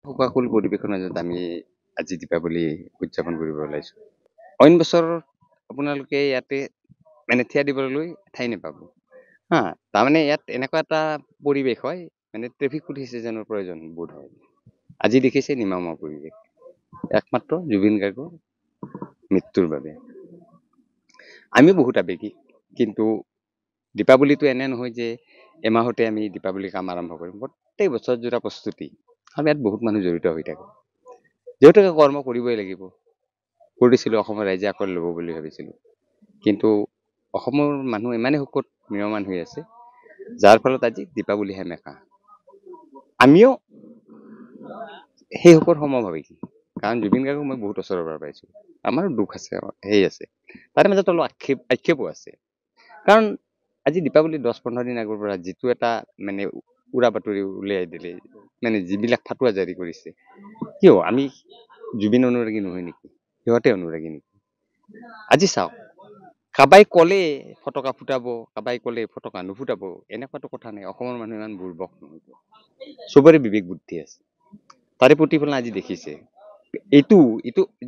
শোকাকুল পৰিৱেশৰ মাজত আমি আজি দীপাৱলী উদযাপন কৰিব ওলাইছো। অইন বছৰ আপোনালোকে ইয়াতে মানে থিয় দিবলৈ ঠাই নাপাব। হা, তাৰমানে ইয়াত এনেকুৱা এটা পৰিৱেশ হয়, মানে ট্ৰেফিক পুলিচ এজনৰ প্ৰয়োজন বোধ হয়। আজি দেখিছে নিমামা পৰিৱেশ, একমাত্ৰ জুবিন গাৰ্গৰ মৃত্যুৰ বাবে। আমি বহুত আবেগিক, কিন্তু দীপাৱলীটো এনে নহয় যে এমাহতে আমি দীপাৱলী কাম আৰম্ভ কৰিম। প্ৰত্যেক বছৰ জোৰা প্ৰস্তুতি, আৰু ইয়াত বহুত মানুহ জড়িত হৈ থাকে। যিহেতু কৰ্ম কৰিবই লাগিব, কৰিছিলোঁ, অসমৰ ৰাইজে আকৌ ল'ব বুলি ভাবিছিলোঁ। কিন্তু অসমৰ মানুহ ইমানেই সুখত ম্ৰিয়মান হৈ আছে, যাৰ ফলত আজি দীপাৱলী সেমেকা। আমিও সেই সুখৰ সমভাগী, কাৰণ জুবিন গাৰ্গক মই বহুত ওচৰৰ পৰা পাইছোঁ। আমাৰো দুখ আছে, সেই আছে, তাৰে মাজত অলপ আক্ষেপো আছে। কাৰণ আজি দীপাৱলী 10-15 দিন আগৰ পৰা যিটো এটা মানে উৰা বাতৰি উলিয়াই দিলে, মানে যিবিলাক ফাটুৱা জাৰি কৰিছে, কিয় আমি জুবিন অনুৰাগী নহয় নেকি? সিহঁতে অনুৰাগী নেকি? আজি চাওক, কাবাই ক'লে ফটকা ফুটাব, কাবাই ক'লে ফটকা নুফুটাব, এনেকুৱাতো কথা নাই। অসমৰ মানুহ ইমান বুৰ্বক নহয়, চবৰে বিবেক বুদ্ধি আছে। তাৰে প্ৰতিফলন আজি দেখিছে। এইটো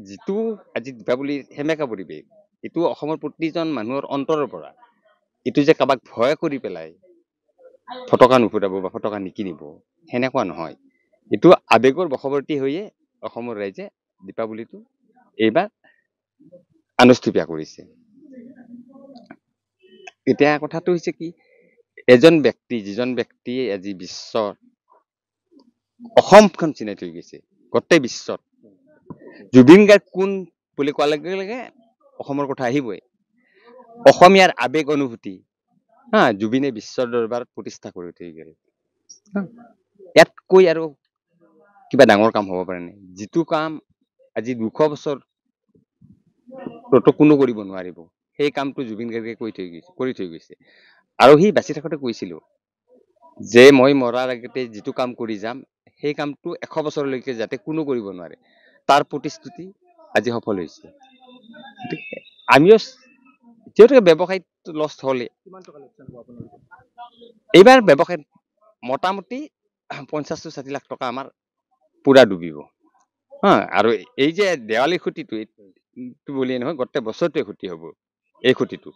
যিটো আজি দীপাৱলীৰ সেমেকা পৰিৱেশ, এইটো অসমৰ প্ৰতিজন মানুহৰ অন্তৰৰ পৰা। এইটো যে কাবাক ভয় কৰি পেলাই ফটকা নুফুটাব বা ফটকা নিকিনিব, সেনেকুৱা নহয়। এইটো আৱেগৰ বশৱৰ্তী হৈয়ে অসমৰ ৰাইজে দীপাৱলীটো এইবাৰ আনুষ্ঠানিক কৰিছে। এতিয়া কথাটো হৈছে কি, এজন ব্যক্তি, যিজন ব্যক্তিয়ে আজি বিশ্বৰ অসমখন চিনাই থৈ গৈছে, গোটেই বিশ্বত জুবিন গাৰ্গ কোন বুলি কোৱাৰ লগে লগে অসমৰ কথা আহিবই। অসমীয়াৰ আৱেগ অনুভূতি, হা, জুবিনে বিশ্বৰ দৰবাৰত প্ৰতিষ্ঠা কৰি থৈ গ'ল। ইয়াতকৈ আৰু কিবা ডাঙৰ কাম হ'ব পাৰে নে? যিটো কাম আজি 200 বছৰ কোনো কৰিব নোৱাৰিব, সেই কামটো জুবিন গাৰ্গে কৰি থৈ গৈছে। আৰু সি বাচি থাকোঁতে কৈছিল যে মই মৰাৰ আগতে যিটো কাম কৰি যাম, সেই কামটো 100 বছৰলৈকে যাতে কোনো কৰিব নোৱাৰে, তাৰ প্ৰতিশ্ৰুতি আজি সফল হৈছে। আমিও যিহেতুকে ব্যৱসায়ত লষ্ট হ'লে, এইবাৰ ব্যৱসায়ত মোটামুটি 50-60 লাখ টকা আমাৰ পুৰা ডুবিব। হা, আৰু এই যে দেৱালী ক্ষতিটো বুলিয়ে নহয়, গোটেই বছৰটোৱে ক্ষতি হ'ব এই ক্ষতিটো।